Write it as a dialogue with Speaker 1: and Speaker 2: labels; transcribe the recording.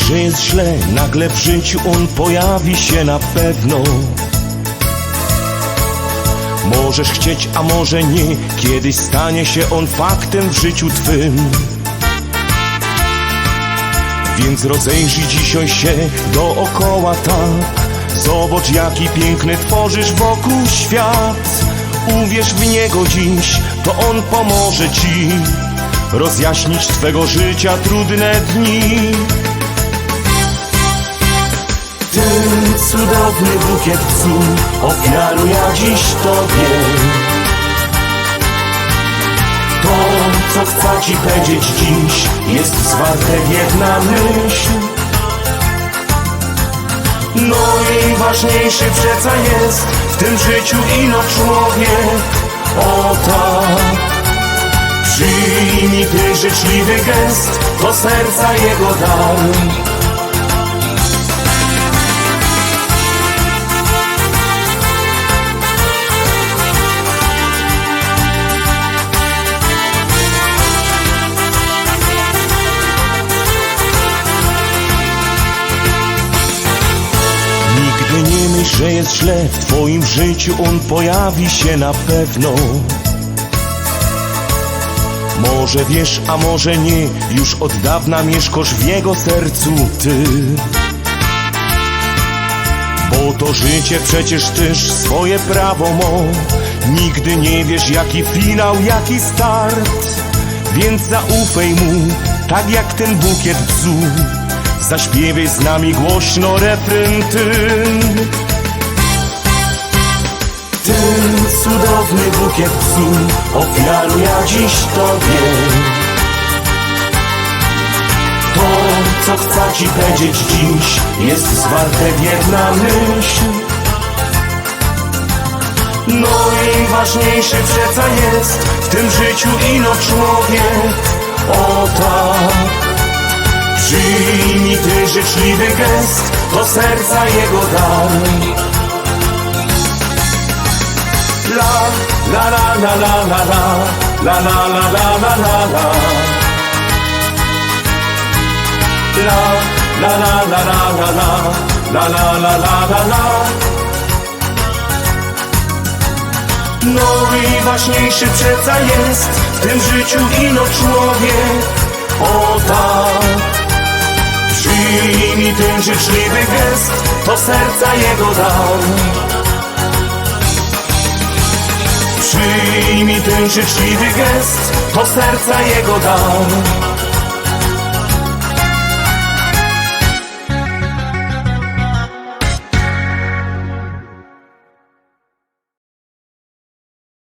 Speaker 1: że jest źle, nagle w życiu on pojawi się na pewno. Możesz chcieć, a może nie, kiedyś stanie się on faktem w życiu twym. Więc rozejrzyj dzisiaj się dookoła tak. Zobacz, jaki piękny tworzysz wokół świat. Uwierz w niego dziś, to on pomoże ci rozjaśnić twego życia trudne dni. Ten cudowny bukiet bzu ofiaruję dziś tobie. To, co chcę ci powiedzieć dziś, jest zwarte w jedna myśl. No i ważniejszy przeca jest w tym życiu ino człowiek. O tak, przyjmij ty życzliwy gest, to serca jego dar. Nigdy nie myśl, że jest źle, w twoim życiu on pojawi się na pewno. Może wiesz, a może nie, już od dawna mieszkasz w jego sercu ty. Bo to życie przecież też swoje prawo ma. Nigdy nie wiesz, jaki finał, jaki start. Więc zaufaj mu, tak jak ten bukiet bzu. Zaśpiewaj z nami głośno refren ten. Ten cudowny bukiet bzu ofiaruję dziś tobie. To, co chcę ci powiedzieć dziś, jest zwarte w jedna myśl. No i ważniejszy przeca jest w tym życiu ino człowiek. O tak, przyjmij ty życzliwy gest, to serca jego dar. La la la la la la la la la la la la la. La la la la la la la la la la la la. No i ważniejszy przeca jest w tym życiu ino człowiek. O tak, przyjmij ten życzliwy gest, to serca jego dar. Przyjmij ten życzliwy gest, to serca jego dar.